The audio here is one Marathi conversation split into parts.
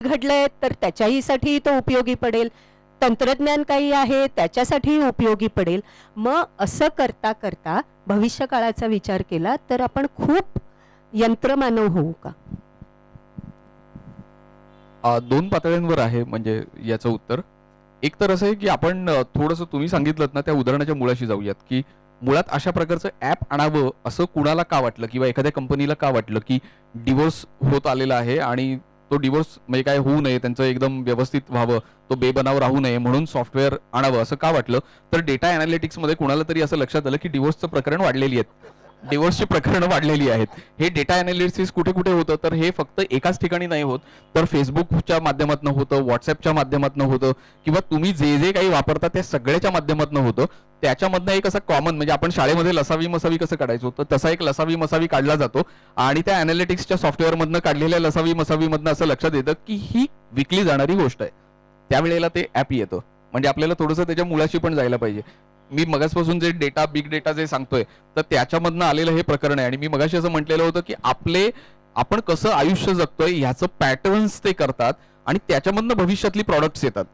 घडलंय तर त्याच्याहीसाठी तो उपयोगी पडेल, तंत्रज्ञान काही आहे त्याच्यासाठीही उपयोगी पडेल. मग असं करता करता भविष्यकाळाचा विचार केला तर आपण खूप यंत्रमानव होऊ का? दोन पातळ्यांवर आहे म्हणजे याचं उत्तर. एक तर असं आहे की आपण थोडंसं तुम्ही सांगितलं ना त्या उदाहरणाच्या मुळाशी जाऊयात, की मुळात अशा प्रकारचं ॲप आणावं असं कुणाला का वाटलं किंवा एखाद्या कंपनीला का वाटलं, की डिव्होर्स होत आलेला आहे आणि तो डिव्होर्स म्हणजे काय होऊ नये, त्यांचं एकदम व्यवस्थित व्हावं, तो बेबनाव राहू नये म्हणून सॉफ्टवेअर आणावं असं का वाटलं? तर डेटा अॅनालिटिक्समध्ये कुणाला तरी असं लक्षात आलं की डिव्होर्सचं प्रकरण वाढलेली आहेत, डिव्होर्सची प्रकरणं वाढलेली आहेत. हे डेटा अॅनालिसिस कुठे कुठे होतं, तर हे फक्त एकाच ठिकाणी नाही होत, तर फेसबुकच्या माध्यमातून होतं, व्हॉट्सअपच्या माध्यमातून होतं, किंवा तुम्ही जे जे काही वापरता त्या सगळ्याच्या माध्यमातून होतं. त्याच्यामधनं एक असा कॉमन म्हणजे आपण शाळेमध्ये लसावी मसावी कसं काढायचो, तर तसा एक लसावी मसावी काढला जातो आणि त्या अॅनालिटिक्सच्या सॉफ्टवेअरमधनं काढलेल्या लसावी मसावीमधनं असं लक्षात येतं की ही विकली जाणारी गोष्ट आहे. त्यावेळेला ते ॲप येतं. म्हणजे आपल्याला थोडंसं त्याच्या मुळाशी पण जायला पाहिजे. मी मगासपासून जे डेटा बिग डेटा जे सांगतोय तर त्याच्यामधनं आलेलं हे प्रकरण आहे. आणि मी मगाशी असं म्हटलेलं होतं की आपण कसं आयुष्य जगतोय ह्याचं पॅटर्न्स ते करतात आणि त्याच्यामधनं भविष्यातली प्रॉडक्ट्स येतात.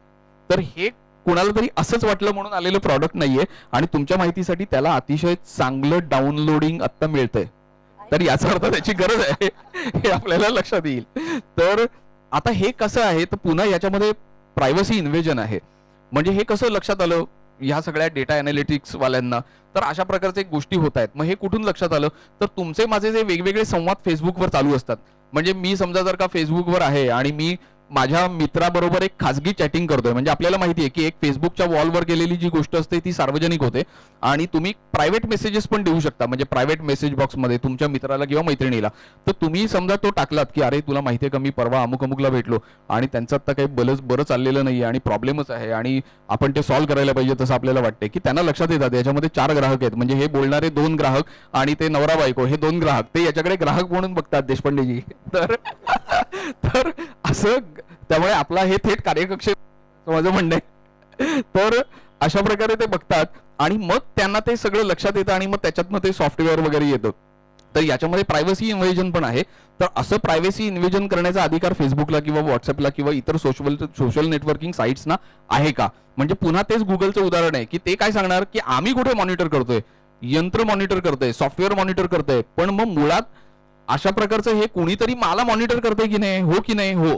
तर हे कोणाला तरी असंच वाटलं म्हणून आलेलं प्रॉडक्ट नाहीये. आणि तुमच्या माहितीसाठी त्याला अतिशय चांगलं डाउनलोडिंग आता मिळतंय, तर याचा अर्थ त्याची गरज आहे हे आपल्याला लक्षात येईल. तर आता हे कसं आहे, तर पुन्हा याच्यामध्ये प्रायव्हसी इन्व्हेजन आहे. म्हणजे हे कसं लक्षात आलं ह्या सगळ्या डेटा अॅनालिटिक्स वाल्यांना, तर अशा प्रकारचे गोष्टी होत आहेत. मग हे कुठून लक्षात आलं, तर तुमचे माझे जे वेगवेगळे संवाद फेसबुकवर चालू असतात. म्हणजे मी समजा जर का फेसबुकवर आहे आणि मी माझ्या मित्राबरोबर एक खासगी चॅटिंग करतोय, म्हणजे आपल्याला माहिती आहे की एक फेसबुकच्या वॉलवर गेलेली जी गोष्ट असते ती सार्वजनिक होते आणि तुम्ही प्रायव्हेट मेसेजेस पण देऊ शकता. म्हणजे प्रायव्हेट मेसेज बॉक्समध्ये तुमच्या मित्राला किंवा मैत्रिणीला. तर तुम्ही समजा तो टाकलात की अरे तुला माहिती आहे का मी परवा अमुक अमुकला भेटलो आणि त्यांचं आता काही बरं चाललेलं नाही आणि प्रॉब्लेमच आहे आणि आपण ते सॉल्व्ह करायला पाहिजे तसं आपल्याला वाटते, की त्यांना लक्षात येतात याच्यामध्ये 4 ग्राहक आहेत. म्हणजे हे बोलणारे 2 ग्राहक आणि ते नवरा बायको हे 2 ग्राहक, ते याच्याकडे ग्राहक म्हणून बघतात देशपांडेजी. तर असं त्यामुळे आपला हे थेट कार्यकक्ष माझं म्हणणं आहे. तर अशा प्रकारे ते बघतात आणि मग त्यांना ते सगळं लक्षात येतं आणि मग त्याच्यातनं ते सॉफ्टवेअर वगैरे येतं. तर याच्यामध्ये प्रायव्हसी इन्व्हेजन पण आहे. तर असं प्रायव्हसी इन्व्हेजन करण्याचा अधिकार फेसबुकला किंवा व्हॉट्सअपला किंवा इतर सोशल नेटवर्किंग साईट्सना आहे का? म्हणजे पुन्हा तेच गुगलचं उदाहरण आहे की ते काय सांगणार की आम्ही कुठे मॉनिटर करतोय, यंत्र मॉनिटर करतंय, सॉफ्टवेअर मॉनिटर करतंय, पण मग मुळात अशा प्रकारचं हे कुणीतरी मला मॉनिटर करतंय की नाही, हो की नाही, हो.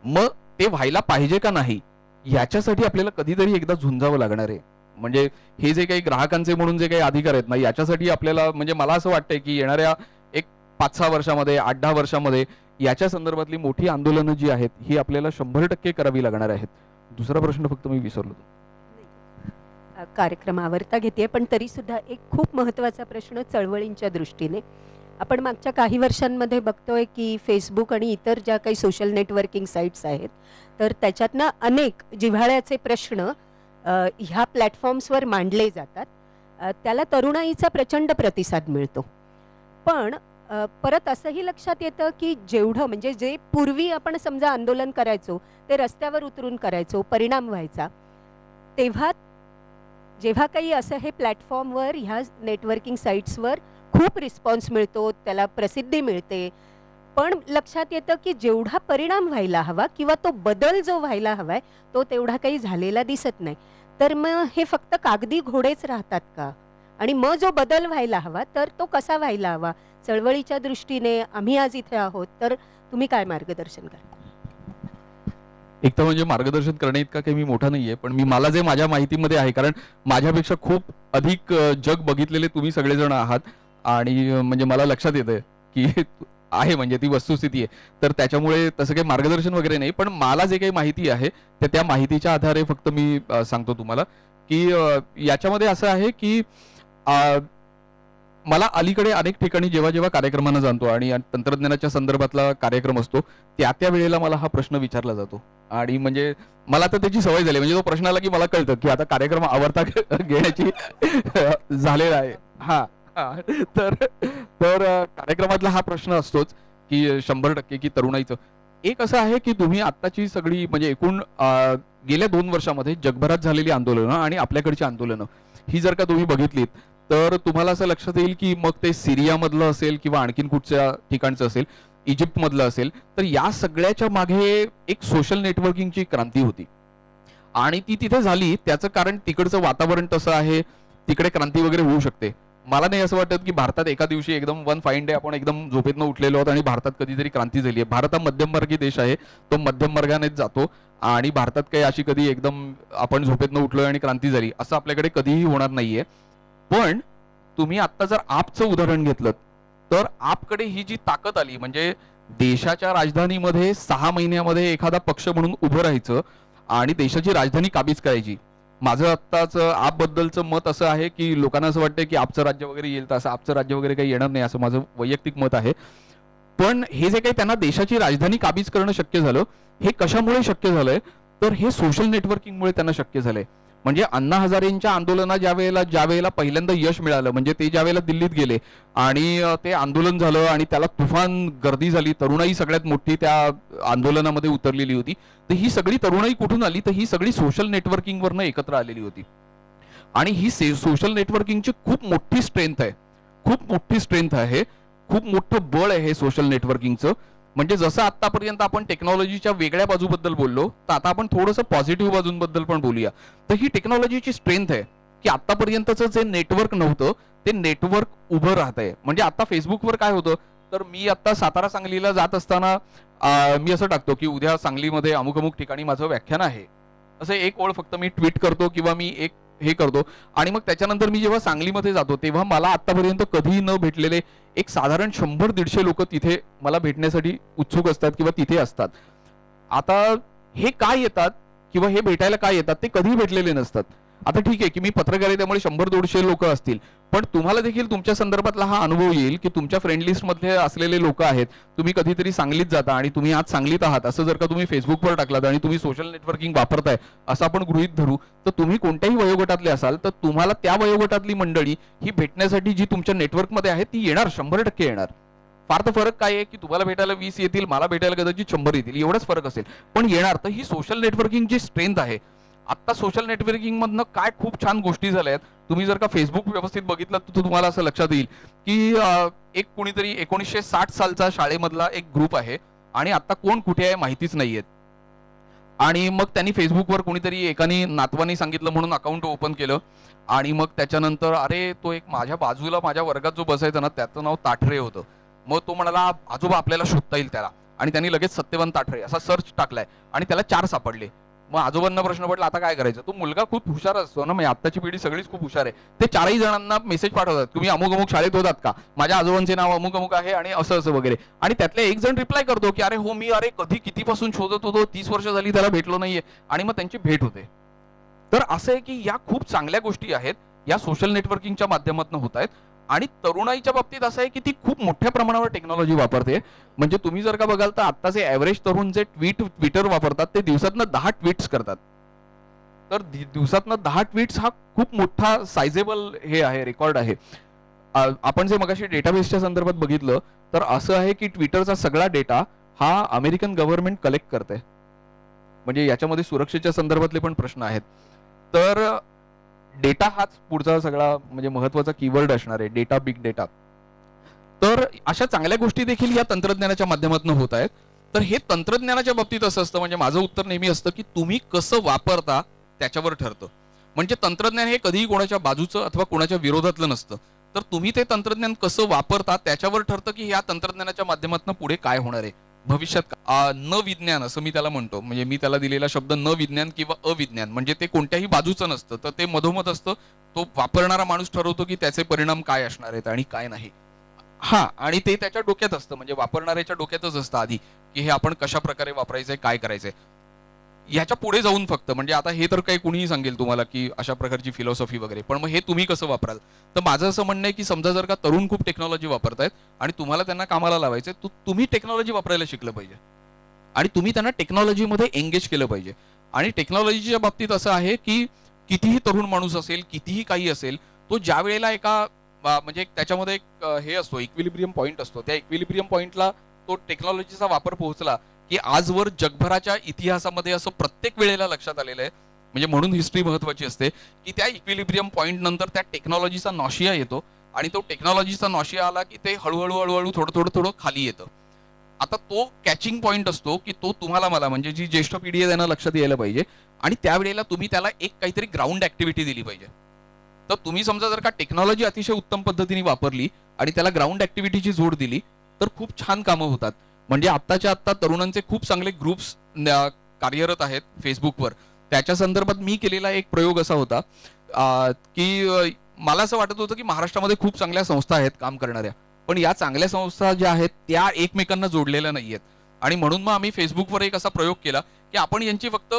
मग ते व्हायला पाहिजे का नाही याच्यासाठी आपल्याला कधीतरी एकदा झुंजावं लागणार आहे. म्हणजे हे जे काही ग्राहकांचे म्हणून जे काही अधिकार आहेत ना, याच्यासाठी आपल्याला म्हणजे मला असं वाटतंय की येणाऱ्या एक 5-6 वर्षामध्ये 8-10 वर्षामध्ये याच्या संदर्भातली मोठी आंदोलनं जी आहेत ही आपल्याला 100% करावी लागणार आहेत. दुसरा प्रश्न फक्त मी विसरलो. कार्यक्रम आवरता घेते, पण तरी सुद्धा एक खूप महत्त्वाचा प्रश्न चळवळींच्या दृष्टीने आपण मागच्या काही वर्षांमध्ये बघतोय की फेसबुक आणि इतर ज्या काही सोशल नेटवर्किंग साईट्स आहेत तर त्याच्यातनं अनेक जिव्हाळ्याचे प्रश्न ह्या प्लॅटफॉर्म्सवर मांडले जातात. त्याला तरुणाईचा प्रचंड प्रतिसाद मिळतो. पण परत असंही लक्षात येतं की जेवढं म्हणजे जे पूर्वी आपण समजा आंदोलन करायचो ते रस्त्यावर उतरून करायचो, परिणाम व्हायचा, तेव्हा जेव्हा काही असं हे प्लॅटफॉर्मवर ह्या नेटवर्किंग साईट्सवर खूप रिस्पॉन्स मिळतो, त्याला प्रसिद्धी मिळते, पण लक्षात येतं की जेवढा परिणाम व्हायला हवा किंवा तो बदल जो व्हायला हवाय तो तेवढा काही झालेला दिसत नाही. तर मग हे फक्त कागदी घोडेच राहतात का? आणि मग जो बदल व्हायला हवा तर तो कसा व्हायला हवा? चळवळीच्या दृष्टीने आम्ही आज इथे आहोत, तर तुम्ही काय मार्गदर्शन करा? एक तर म्हणजे मार्गदर्शन करणे इतका काही मी मोठा नाहीये, पण मला जे माझ्या माहितीमध्ये आहे, कारण माझ्यापेक्षा खूप अधिक जग बघितलेले तुम्ही सगळेजण आहात आणि म्हणजे मला लक्षात येतंय की आहे म्हणजे ती वस्तुस्थिती आहे. तर त्याच्यामुळे तसं काही मार्गदर्शन वगैरे नाही, पण मला जे काही माहिती आहे त्या माहितीच्या आधारे फक्त मी सांगतो तुम्हाला की याच्यामध्ये असं आहे की मला अलीकडे अनेक ठिकाणी जेव्हा जेव्हा कार्यक्रमांना जातो आणि तंत्रज्ञानाच्या संदर्भातला कार्यक्रम असतो त्या वेळेला मला हा प्रश्न विचारला जातो आणि म्हणजे मला तर त्याची सवय झाली. म्हणजे तो प्रश्न आला की मला कळतं की आता कार्यक्रम आवरता घेण्याची झालेला आहे. तर कार्यक्रमातला हा प्रश्न असतोच की 100% की तरुणाईचं एक असं आहे की तुम्ही आत्ताची सगळी म्हणजे एकूण गेल्या 2 वर्षामध्ये जगभरात झालेली आंदोलनं आणि आपल्याकडची आंदोलनं ही जर का तुम्ही बघितलीत तर तुम्हाला असं लक्षात येईल की मग ते सिरियामधलं असेल किंवा आणखीन कुठच्या ठिकाणचं असेल, इजिप्तमधलं असेल, तर या सगळ्याच्या मागे एक सोशल नेटवर्किंगची क्रांती होती आणि ती तिथे झाली. त्याचं कारण तिकडचं वातावरण तसं आहे, तिकडे क्रांती वगैरे होऊ शकते. मला नाही असं वाटत की भारतात एका दिवशी एकदम वन फाईन डे आपण एकदम झोपेतनं उठलेलो आहोत आणि भारतात कधीतरी क्रांती झाली आहे. भारत हा मध्यमवर्गीय देश आहे, तो मध्यम वर्गानेच जातो आणि भारतात काही अशी कधी एकदम आपण झोपेतनं उठलोय आणि क्रांती झाली असं आपल्याकडे कधीही होणार नाहीये. पण तुम्ही आता जर आपचं उदाहरण घेतलं तर आपकडे ही जी ताकद आली, म्हणजे देशाच्या राजधानीमध्ये 6 महिन्यामध्ये एखादा पक्ष म्हणून उभं राहायचं आणि देशाची राजधानी काबीज करायची. माझं आत्ताच आपबद्दलचं मत असं आहे की लोकांना असं वाटतं की आपचं राज्य वगैरे येईल, तर असं आपचं राज्य वगैरे काही येणार नाही, असं माझं वैयक्तिक मत आहे. पण हे जे काही त्यांना देशाची राजधानी काबीज करणं शक्य झालं, हे कशामुळे शक्य झालंय, तर हे सोशल नेटवर्किंगमुळे त्यांना शक्य झालंय. म्हणजे अण्णा हजारेंच्या आंदोलनात ज्या वेळेला पहिल्यांदा यश मिळालं, म्हणजे ते ज्या वेळेला दिल्लीत गेले आणि ते आंदोलन झालं आणि त्याला तुफान गर्दी झाली, तरुणाई सगळ्यात मोठी त्या आंदोलनामध्ये उतरलेली होती. तर ही सगळी तरुणाई कुठून आली, तर ही सगळी सोशल नेटवर्किंगवरनं एकत्र आलेली होती. आणि ही सोशल नेटवर्किंगची खूप मोठी स्ट्रेंथ आहे, खूप मोठी स्ट्रेंथ आहे, खूप मोठं बळ आहे हे सोशल नेटवर्किंगचं. म्हणजे जसं आतापर्यंत आपण टेक्नॉलॉजीच्या वेगळ्या बाजूबद्दल बोललो, तर आता आपण थोडंसं पॉझिटिव्ह बाजूंबद्दल पण बोलूया. तर ही टेक्नॉलॉजीची स्ट्रेंथ आहे की आतापर्यंतचं जे नेटवर्क नव्हतं ते नेटवर्क उभं राहत आहे. म्हणजे आता फेसबुकवर काय होतं, तर मी आता सातारा सांगलीला जात असताना मी असं टाकतो की उद्या सांगलीमध्ये अमुक अमुक ठिकाणी माझं व्याख्यान आहे, असं एक ओळ फक्त मी ट्विट करतो किंवा मी एक हे करतो. आणि मग त्याच्यानंतर मी जेव्हा सांगलीमध्ये जातो तेव्हा मला आतापर्यंत कधीही न भेटलेले एक साधारण 100-150 लोक तिथे मला भेटण्यासाठी उत्सुक असतात किंवा तिथे असतात. आता हे काय येतात किंवा हे भेटायला काय येतात, ते कधी भेटलेले नसतात. आता ठीक आहे की मी पत्रकार आहे त्यामुळे 100-150 लोक असतील, पण तुम्हाला देखील तुमच्या संदर्भातला हा अनुभव येईल की तुमच्या फ्रेंड लिस्ट मध्ये असलेले लोक आहेत, तुम्ही कधीतरी सांगलीत जाता आणि तुम्ही आज सांगलीत आहात असं जर का तुम्ही फेसबुकवर टाकलात आणि तुम्ही सोशल नेटवर्किंग वापरताय असं आपण गृहीत धरू, तर तुम्ही कोणत्याही वयोगटातले असाल तर तुम्हाला त्या वयोगटातली मंडळी ही भेटण्यासाठी जी तुमच्या नेटवर्कमध्ये आहे ती येणार, 100% येणार. फार तर फरक काय आहे की तुम्हाला भेटायला 20 येतील, मला भेटायला कदाचित 100 येतील, एवढाच फरक असेल, पण येणार. तर ही सोशल नेटवर्किंग जी स्ट्रेंथ आहे, आता सोशल नेटवर्किंग मधनं काय खूप छान गोष्टी झाल्या आहेत. तुम्ही जर का फेसबुक व्यवस्थित बघितलं तर तुम्हाला असं लक्षात येईल की एक कुणीतरी 1960 सालचा शाळेमधला एक ग्रुप आहे आणि आता कोण कुठे आहे माहितीच नाहीये. आणि मग त्यांनी फेसबुकवर कोणीतरी एकानी नातवानी सांगितलं म्हणून अकाउंट ओपन केलं आणि मग त्याच्यानंतर अरे तो एक माझ्या बाजूला माझ्या वर्गात जो बसायचा ना त्याचं नाव ताठरे होतं. मग तो म्हणाला आजोबा आपल्याला शोधता येईल त्याला, आणि त्यांनी लगेच सत्यवान ताठरे असा सर्च टाकलाय आणि त्याला 4 सापडले. मग आजोबांना प्रश्न पडला आता काय करायचं. तो मुलगा खूप हुशार असतो ना, म्हणजे आत्ताची पिढी सगळीच खूप हुशार आहे. ते 4ही जणांना मेसेज पाठवतात तुम्ही अमुक अमुक शाळेत होतात का, माझ्या आजोबांचे नाव अमुक अमुक आहे आणि असं असं वगैरे. आणि त्यातले एक जण रिप्लाय करतो की अरे हो मी अरे कधी कितीपासून शोधत होतो, 30 वर्ष झाली त्याला भेटलो नाहीये, आणि मग त्यांची भेट होते. तर असं आहे की या खूप चांगल्या गोष्टी आहेत, या सोशल नेटवर्किंगच्या माध्यमातून होत आहेत. आणि तरुणाईच्या बाबतीत असं आहे की ती खूप मोठ्या प्रमाणावर टेक्नॉलॉजी वापरते. म्हणजे तुम्ही जर का बघाल तर आत्ताचे ॲव्हरेज तरुण जे ट्विटर वापरतात ते दिवसातनं 10 ट्विट्स करतात. तर दिवसातनं 10 ट्विट्स हा खूप मोठा सायझेबल हे आहे, रेकॉर्ड आहे. आपण जे मगाशी डेटाबेसच्या संदर्भात बघितलं तर असं आहे की ट्विटरचा सगळा डेटा हा अमेरिकन गव्हर्नमेंट कलेक्ट करते. म्हणजे याच्यामध्ये सुरक्षेच्या संदर्भातले पण प्रश्न आहेत. तर डेटा हाच पुढचा सगळा म्हणजे महत्वाचा कीवर्ड असणार आहे, डेटा, बिग डेटा. तर अशा चांगल्या गोष्टी देखील या तंत्रज्ञानाच्या माध्यमातून होत आहेत. तर हे तंत्रज्ञानाच्या बाबतीत असं असतं, म्हणजे माझं उत्तर नेहमी असतं की तुम्ही कसं वापरता त्याच्यावर ठरतं. म्हणजे तंत्रज्ञान हे कधीही कोणाच्या बाजूचं अथवा कोणाच्या विरोधातलं नसतं. तर तुम्ही ते तंत्रज्ञान कसं वापरता त्याच्यावर ठरतं की या तंत्रज्ञानाच्या माध्यमातून पुढे काय होणार आहे भविष्यात. न विज्ञान असं मी त्याला म्हणतो, म्हणजे मी त्याला दिलेला शब्द न विज्ञान किंवा अविज्ञान, म्हणजे ते कोणत्याही बाजूचं नसतं, तर ते मधोमध असतं. तो वापरणारा माणूस ठरवतो की त्याचे परिणाम काय असणार आहेत आणि काय नाही. हा, आणि ते त्याच्या डोक्यात असतं, म्हणजे वापरणाऱ्याच्या डोक्यातच असतं आधी की हे आपण कशा प्रकारे वापरायचंय, काय करायचंय. याच्या पुढे जाऊन फक्त म्हणजे आता हे तर काही कुणीही सांगेल तुम्हाला की अशा प्रकारची फिलॉसॉफी वगैरे, पण मग हे तुम्ही कसं वापराल. तर माझं असं म्हणणं आहे की समजा जर का तरुण खूप टेक्नॉलॉजी वापरतायत आणि तुम्हाला त्यांना कामाला लावायचंय, तुम्ही टेक्नॉलॉजी वापरायला शिकलं पाहिजे आणि तुम्ही त्यांना टेक्नॉलॉजीमध्ये एंगेज केलं पाहिजे. आणि टेक्नॉलॉजीच्या बाबतीत असं आहे की कितीही तरुण माणूस असेल, कितीही काही असेल, तो ज्या वेळेला एका म्हणजे त्याच्यामध्ये एक हे असतो, इक्विलिब्रियम पॉईंट असतो, त्या इक्विलिब्रियम पॉईंटला तो टेक्नॉलॉजीचा वापर पोहोचला की आजवर जगभराच्या इतिहासामध्ये असं प्रत्येक वेळेला लक्षात आलेलं आहे. म्हणजे म्हणून हिस्ट्री महत्वाची असते की त्या इक्विलिब्रियम पॉईंट नंतर त्या टेक्नॉलॉजीचा नॉशिया येतो आणि तो टेक्नॉलॉजीचा नॉशिया आला की ते हळूहळू थोडं खाली येतं. आता तो कॅचिंग पॉईंट असतो की तो तुम्हाला मला म्हणजे जी ज्येष्ठ पिढी आहे त्यांना लक्षात यायला पाहिजे आणि त्यावेळेला तुम्ही त्याला एक काहीतरी ग्राउंड ऍक्टिव्हिटी दिली पाहिजे. तर तुम्ही समजा जर का टेक्नॉलॉजी अतिशय उत्तम पद्धतीने वापरली आणि त्याला ग्राउंड ऍक्टिव्हिटीची जोड दिली तर खूप छान कामं होतात. म्हणजे आत्ताच्या आत्ता तरुणांचे खूप चांगले ग्रुप्स कार्यरत आहेत फेसबुकवर. त्याच्या संदर्भात मी केलेला एक प्रयोग असा होता की मला असं वाटत होतं की महाराष्ट्रामध्ये खूप चांगल्या संस्था आहेत काम करणाऱ्या, पण या चांगल्या संस्था ज्या आहेत त्या एकमेकांना जोडलेल्या नाहीयेत. आणि म्हणून मग आम्ही फेसबुकवर एक असा प्रयोग केला की आपण यांची फक्त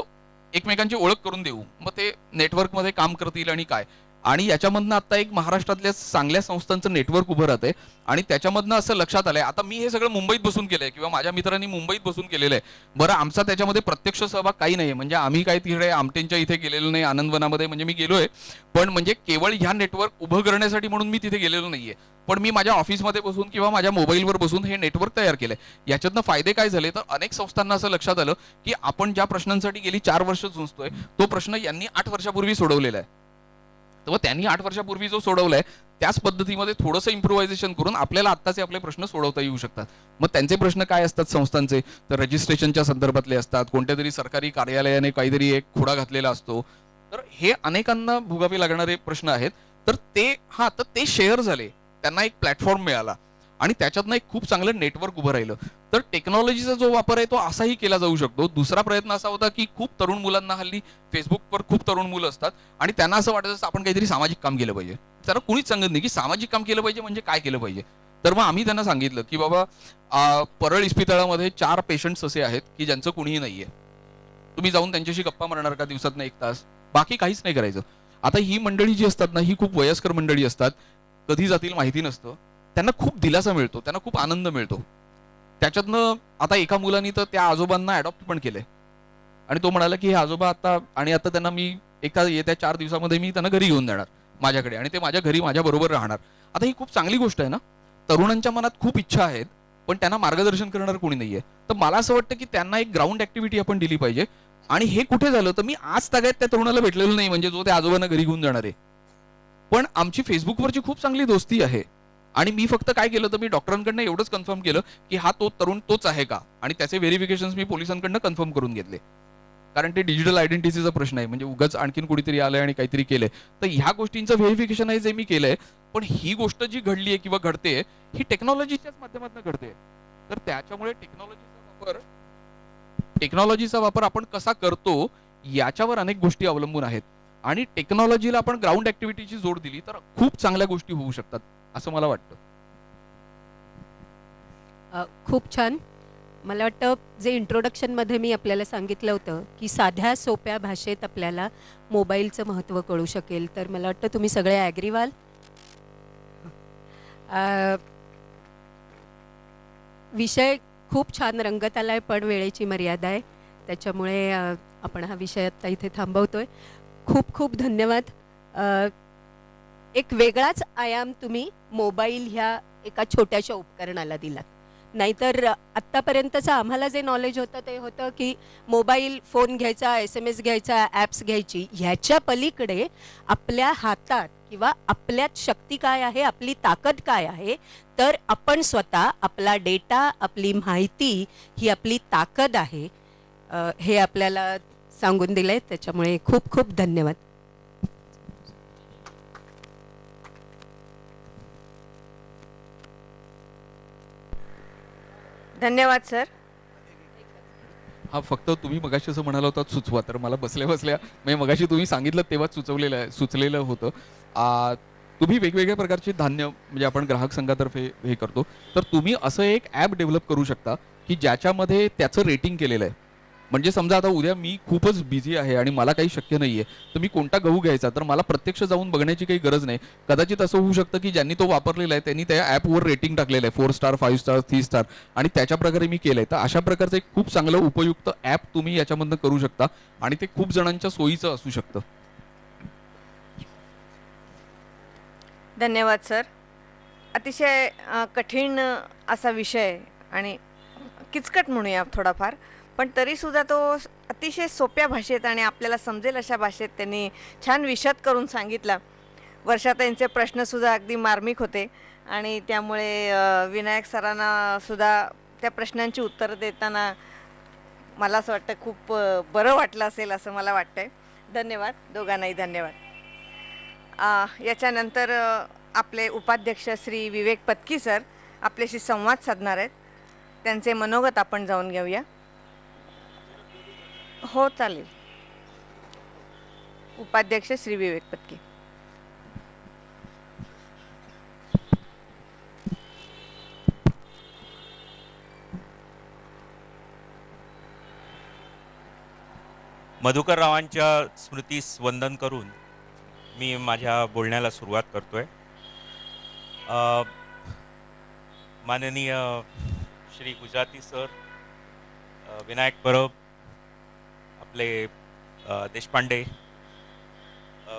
एकमेकांची ओळख करून देऊ, मग ते नेटवर्कमध्ये काम करतील आणि काय. आणि याच्यामधनं आता एक महाराष्ट्रातल्या चांगल्या संस्थांचं नेटवर्क उभं राहतंय आणि त्याच्यामधनं असं लक्षात आलंय, आता मी हे सगळं मुंबईत बसून केलंय किंवा माझ्या मित्रांनी मुंबईत बसून केलेलं आहे. बरं, आमचा त्याच्यामध्ये प्रत्यक्ष सहभाग काही नाही, म्हणजे आम्ही काय तिकडे आमटेंच्या इथे गेलेलो नाही, आनंदवनामध्ये म्हणजे मी गेलोय, पण म्हणजे केवळ ह्या नेटवर्क उभं करण्यासाठी म्हणून मी तिथे गेलेलो नाहीये. पण मी माझ्या ऑफिसमध्ये बसून किंवा माझ्या मोबाईलवर बसून हे नेटवर्क तयार केलंय. याच्यातनं फायदे काय झाले तर अनेक संस्थांना असं लक्षात आलं की आपण ज्या प्रश्नांसाठी गेली 4 वर्ष झुंजतोय तो प्रश्न यांनी 8 वर्षापूर्वी सोडवलेला आहे. तर त्यांनी 8 वर्षापूर्वी जो सोडवलाय त्याच पद्धतीमध्ये थोडंसं इम्प्रुव्हायझेशन करून आपल्याला आत्ताचे आपले प्रश्न सोडवता येऊ शकतात. मग त्यांचे प्रश्न काय असतात संस्थांचे, तर रजिस्ट्रेशनच्या संदर्भातले असतात, कोणत्या तरी सरकारी कार्यालयाने काहीतरी एक खोडा घातलेला असतो. तर हे अनेकांना भोगावे लागणारे प्रश्न आहेत. तर ते शेअर झाले, त्यांना एक प्लॅटफॉर्म मिळाला आणि त्याच्यातनं एक खूप चांगलं नेटवर्क उभं राहिलं. तर टेक्नॉलॉजीचा जो वापर आहे तो असाही केला जाऊ शकतो. दुसरा प्रयत्न असा होता की खूप तरुण मुलांना, हल्ली फेसबुकवर खूप तरुण मुलं असतात आणि त्यांना असं वाटत असतं आपण काहीतरी सामाजिक काम केलं पाहिजे. त्याला कुणीच सांगत नाही की सामाजिक काम केलं पाहिजे म्हणजे काय केलं पाहिजे. तर मग आम्ही त्यांना सांगितलं की बाबा परळ इस्पितळामध्ये 4 पेशंट्स असे आहेत की ज्यांचं कुणीही नाहीये, तुम्ही जाऊन त्यांच्याशी गप्पा मारणार का दिवसातनं 1 तास, बाकी काहीच नाही करायचं. आता ही मंडळी जी असतात ना, ही खूप वयस्कर मंडळी असतात, कधी जातील माहिती नसतं, त्यांना खूप दिलासा मिळतो, त्यांना खूप आनंद मिळतो. त्याच्यातनं आता एका मुलांनी तर त्या आजोबांना अडॉप्ट पण केलंय आणि तो म्हणाला की हे आजोबा आता त्यांना मी येत्या 4 दिवसामध्ये मी त्यांना घरी घेऊन जाणार माझ्याकडे आणि ते माझ्या घरी माझ्या बरोबर राहणार. आता ही खूप चांगली गोष्ट आहे ना. तरुणांच्या मनात खूप इच्छा आहेत पण त्यांना मार्गदर्शन करणार कोणी नाहीये. तर मला असं वाटतं की त्यांना एक ग्राउंड ऍक्टिव्हिटी आपण दिली पाहिजे. आणि हे कुठे झालं तर मी आज तागायत त्या तरुणाला भेटलेलो नाही, म्हणजे जो त्या आजोबांना घरी घेऊन जाणार आहे, पण आमची फेसबुकवरची खूप चांगली दोस्ती आहे. आणि मी फक्त काय केलं तर मी डॉक्टरांकडनं एवढंच कन्फर्म केलं की हा तो तरुण तोच आहे का, आणि त्याचे व्हेरिफिकेशन मी पोलिसांकडनं कन्फर्म करून घेतले. कारण ते डिजिटल आयडेंटिटीचा प्रश्न आहे, म्हणजे उगाच आणखीन कुठेतरी आलंय आणि काहीतरी केलंय. तर ह्या गोष्टींचं व्हेरिफिकेशन आहे जे मी केलंय. पण ही गोष्ट जी घडली आहे किंवा घडते ही टेक्नॉलॉजीच्याच माध्यमातून घडते. तर त्याच्यामुळे टेक्नॉलॉजीचा वापर आपण कसा करतो याच्यावर अनेक गोष्टी अवलंबून आहेत. आणि टेक्नॉलॉजीला आपण ग्राउंड ऍक्टिव्हिटीची जोड दिली तर खूप चांगल्या गोष्टी होऊ शकतात असं मला वाटतं. खूप छान. मला वाटतं जे इंट्रोडक्शनमध्ये मी आपल्याला सांगितलं होतं की साध्या सोप्या भाषेत आपल्याला मोबाईलचं महत्त्व कळू शकेल, तर मला वाटतं तुम्ही सगळे ॲग्री व्हाल. विषय खूप छान रंगत आला आहे, पण वेळेची मर्यादा आहे, त्याच्यामुळे आपण हा विषय आत्ता इथे थांबवतोय. खूप खूप धन्यवाद. एक वेगळाच आयाम तुम्ही मोबाईल ह्या एका छोट्याशा उपकरणाला दिलात. नाहीतर आत्तापर्यंतचं आम्हाला जे नॉलेज होतं ते होतं की मोबाईल फोन घ्यायचा, SMS घ्यायचा, ॲप्स घ्यायची. ह्याच्या पलीकडे आपल्या हातात किंवा आपल्यात शक्ती काय आहे, आपली ताकद काय आहे, तर आपण स्वतः, आपला डेटा, आपली माहिती ही आपली ताकद आहे, हे आपल्याला सांगून दिलंय. त्याच्यामुळे खूप खूप धन्यवाद. धन्यवाद सर. हा फक्त तुम्ही मगाशी असं म्हणाला होता सुचवा, तर मला बसल्या बसल्या म्हणजे मगाशी तुम्ही सांगितलं तेव्हा सुचलेलं होतं. तुम्ही वेगवेगळ्या प्रकारचे धान्य म्हणजे आपण ग्राहक संघातर्फे हे करतो, तर तुम्ही असं एक ॲप डेव्हलप करू शकता की ज्याच्यामध्ये त्याचं रेटिंग केलेलं आहे. म्हणजे समजा आता उद्या मी खूपच बिझी आहे आणि मला काही शक्य नाहीये, तर मी कोणता गहू घ्यायचा, तर मला प्रत्यक्ष जाऊन बघण्याची काही गरज नाही. कदाचित असं होऊ शकतं की ज्यांनी तो वापरलेला आहे त्यांनी त्या ॲपवर रेटिंग टाकलेलं आहे 4 स्टार, 5 स्टार, 3 स्टार, आणि त्याच्या प्रकारे मी केलंय. तर अशा प्रकारचं एक खूप चांगलं उपयुक्त ॲप तुम्ही याच्यामधनं करू शकता आणि ते खूप जणांच्या सोयीचं असू शकतं. धन्यवाद सर. अतिशय कठीण असा विषय आणि किचकट म्हणूया थोडाफार, पण तरीसुद्धा तो अतिशय सोप्या भाषेत आणि आपल्याला समजेल अशा भाषेत त्यांनी छान विशद करून सांगितला. वर्षाताईंचे प्रश्नसुद्धा अगदी मार्मिक होते आणि त्यामुळे विनायक सरांना सुद्धा त्या प्रश्नांची उत्तरं देताना मला असं वाटतं खूप बरं वाटलं असेल असं मला वाटतंय. धन्यवाद दोघांनाही. धन्यवाद. याच्यानंतर आपले उपाध्यक्ष श्री विवेक पत्की सर आपल्याशी संवाद साधणार आहेत. त्यांचे मनोगत आपण जाऊन घेऊया. हो चालेल. उपाध्यक्ष श्री विवेक पत्की. मधुकररावांच्या स्मृतीस वंदन करून मी माझ्या बोलण्याला सुरुवात करतोय. माननीय श्री गुजराती सर, विनायक परब, आपले देशपांडे,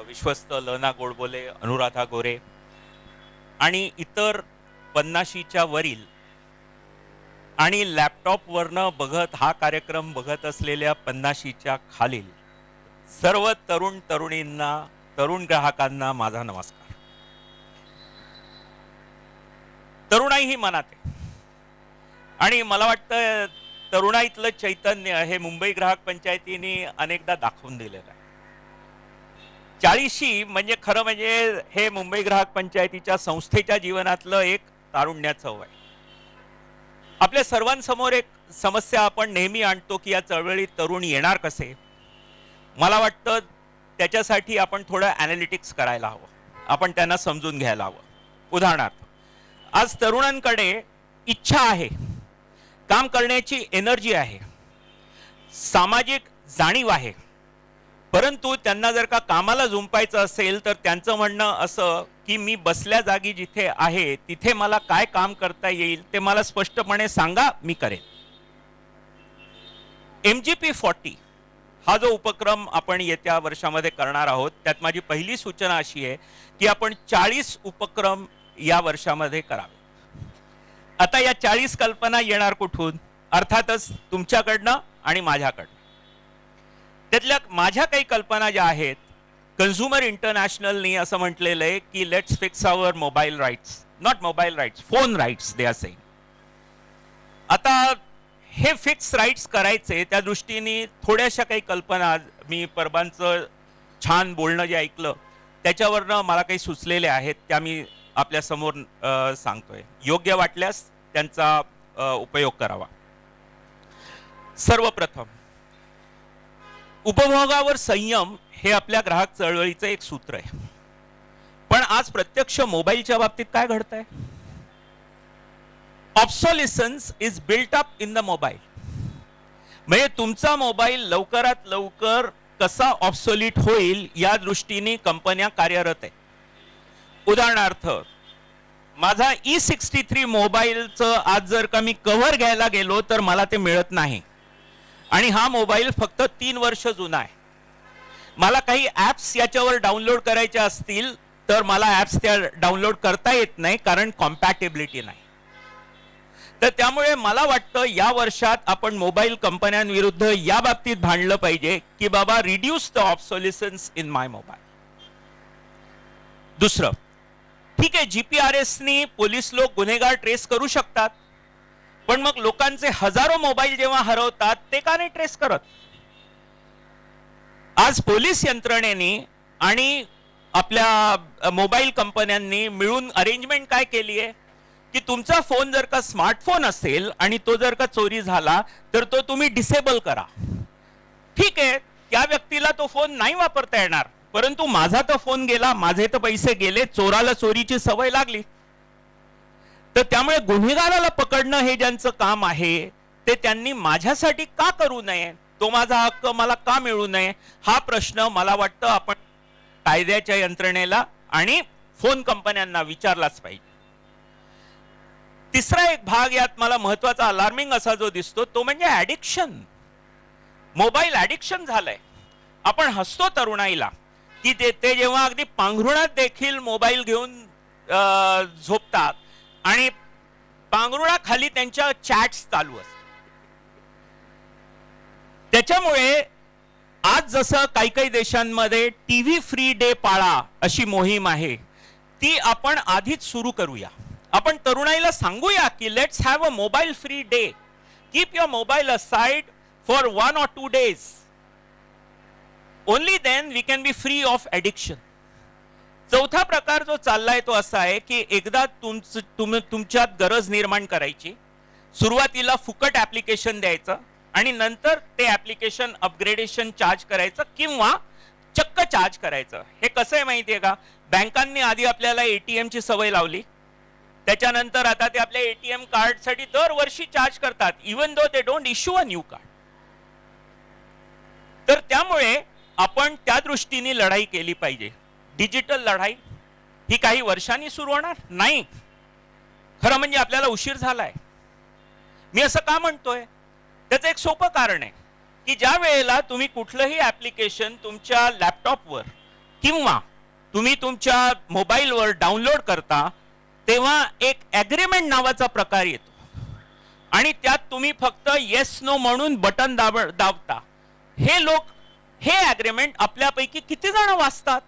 विश्वस्त लना गोडबोले, अनुराधा गोरे आणि इतर 50च्या वरील आणि लॅपटॉपवरनं बघत हा कार्यक्रम बघत असलेल्या 50च्या खालील सर्व तरुण तरुणींना, तरुण ग्राहकांना माझा नमस्कार. तरुणाई ही मनात आहे आणि मला वाटतं तरुणाईतलं चैतन्य हे मुंबई ग्राहक पंचायतीने अनेकदा दाखवून दिलेलं आहे. 40 म्हणजे खरं म्हणजे हे मुंबई ग्राहक पंचायतीच्या संस्थेच्या जीवनातलं एक तारुण्याचं वय. आपल्या सर्वांसमोर एक समस्या आपण नेहमी आणतो की या चळवळीत तरुण येणार कसे. मला वाटतं त्याच्यासाठी आपण थोडं ॲनालिटिक्स करायला हवं, आपण त्यांना समजून घ्यायला हवं. उदाहरणार्थ, आज तरुणांकडे इच्छा आहे, काम करण्याची एनर्जी आहे, सामाजिक जाणीव आहे, परंतु त्यांना जर का कामाला जुंपायचं असेल तर त्यांचं म्हणणं असं की मी बसल्या जागी जिथे आहे तिथे मला काय काम करता येईल ते मला स्पष्टपणे सांगा, मी करेन. MGP40 हा जो उपक्रम आपण येत्या वर्षामध्ये करणार आहोत त्यात माझी पहिली सूचना अशी आहे की आपण 40 उपक्रम या वर्षामध्ये करावे. आता या 40 कल्पना येणार कुठून? अर्थातच तुमच्याकडनं आणि माझ्याकडनं. त्यातल्या माझ्या काही कल्पना ज्या आहेत, कन्झ्युमर इंटरनॅशनलनी असं म्हटलेलं आहे की let's fix our mobile rights, not mobile rights, phone rights they are saying. आता हे फिक्स राईट्स करायचे त्या दृष्टीने थोड्याशा काही कल्पना मी परबांचं छान बोलणं जे ऐकलं त्याच्यावरनं मला काही सुचलेले आहेत, त्या मी आपल्या समोर सांगतोय. योग्य वाटल्यास त्यांचा उपयोग करावा. सर्वप्रथम, उपभोगावर संयम हे आपल्या ग्राहक चळवळीचं एक सूत्र आहे. पण आज प्रत्यक्ष मोबाईलच्या बाबतीत काय घडतंय? Obsolescence is built up in the mobile. म्हणजे तुमचा मोबाईल लवकरात लवकर कसा ऑब्सोलिट होईल या दृष्टीने कंपन्या कार्यरत आहेत. उदाहरणार्थ, माझा E63 मोबाईलचं आज जर का मी कव्हर घ्यायला गेलो तर मला ते मिळत नाही आणि हा मोबाईल फक्त 3 वर्ष जुना आहे. मला काही ॲप्स याच्यावर डाउनलोड करायचे असतील तर मला ॲप्स त्या डाउनलोड करता येत नाही कारण कॉम्पॅटेबिलिटी नाही. तर त्यामुळे मला वाटतं या वर्षात आपण मोबाईल कंपन्यांविरुद्ध या बाबतीत भांडलं पाहिजे की बाबा reduce the obsolescence in my mobile. दुसरं, ठीक आहे, GPRSनी पोलीस लोक गुन्हेगार ट्रेस करू शकतात, पण मग लोकांचे हजारो मोबाईल जेव्हा हरवतात ते का नाही ट्रेस करत? आज पोलीस यंत्रणेने आणि आपल्या मोबाईल कंपन्यांनी मिळून अरेंजमेंट काय केली आहे की तुमचा फोन जर का स्मार्टफोन असेल आणि तो जर का चोरी झाला तर तो तुम्ही डिसेबल करा. ठीक आहे, त्या व्यक्तीला तो फोन नाही वापरता येणार, परंतु माझा तो फोन गेला, माझे तर पैसे गेले, चोराला चोरीची सवय लागली. तर त्यामुळे गुन्हेगाराला पकडणं हे ज्यांचं काम आहे ते त्यांनी माझ्यासाठी का करू नये, तो माझा हक्क मला का मिळू नये, हा प्रश्न मला वाटतं आपण कायद्याच्या यंत्रणेला आणि फोन कंपन्यांना विचारलाच पाहिजे. तिसरा एक भाग यात मला महत्वाचा अलार्मिंग असा जो दिसतो तो म्हणजे ऍडिक्शन. मोबाईल ऍडिक्शन झालंय. आपण हसतो तरुणाईला की ते जेव्हा अगदी पांघरुणात देखील मोबाईल घेऊन झोपतात आणि पांघरुणाखाली त्यांच्या चॅट्स चालू असतात. त्याच्यामुळे आज जसं काही काही देशांमध्ये टीव्ही फ्री डे पाळा अशी मोहीम आहे ती आपण आधीच सुरू करूया. आपण तरुणाईला सांगूया की let's have a mobile free day, keep your mobile aside for 1 or 2 days. Only then we can be free of addiction. चौथा प्रकार जो चाललाय तो असा आहे की एकदा तुमच्यात गरज निर्माण करायची, सुरुवातीला फुकट ऍप्लिकेशन द्यायचं आणि नंतर ते ऍप्लिकेशन अपग्रेडेशन चार्ज करायचं किंवा चक्क चार्ज करायचं. हे कसं आहे माहितीये का, बँकांनी आधी आपल्याला एटीएम ची सवय लावली, त्याच्यानंतर आता ते आपल्या एटीएम कार्ड साठी दरवर्षी चार्ज करतात, even though they don't issue a new card. तर त्यामुळे आपण त्या दृष्टीने लढाई केली पाहिजे. डिजिटल लढाई ही काही वर्षांनी सुरू होणार नाही. खरं म्हणजे आपल्याला उशीर झालाय. मी असं का म्हणतोय, त्याचं एक सोपं कारण आहे की ज्या वेळेला तुम्ही कुठलंही ऍप्लिकेशन तुमच्या लॅपटॉपवर किंवा तुम्ही तुमच्या मोबाईलवर डाउनलोड करता, तेव्हा एक ॲग्रीमेंट नावाचा प्रकार येतो आणि त्यात तुम्ही फक्त येस नो म्हणून बटन दाबता. हे ॲग्रीमेंट आपल्यापैकी किती जण वाचतात?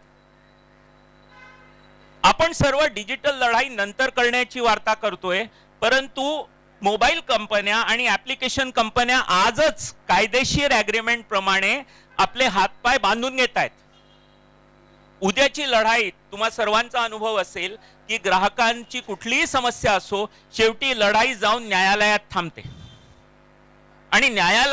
आपण सर्व डिजिटल लढाई नंतर करण्याची वार्ता करतोय, परंतु मोबाईल कंपन्या आणि ऍप्लिकेशन कंपन्या आजच कायदेशीर ॲग्रीमेंट प्रमाणे आपले हातपाय बांधून घेत आहेत. उद्याची लढाई तुम्हा सर्वांचा अनुभव असेल की ग्राहकांची कुठलीही समस्या असो, शेवटी लढाई जाऊन न्यायालयात थांबते आणि न्यायालय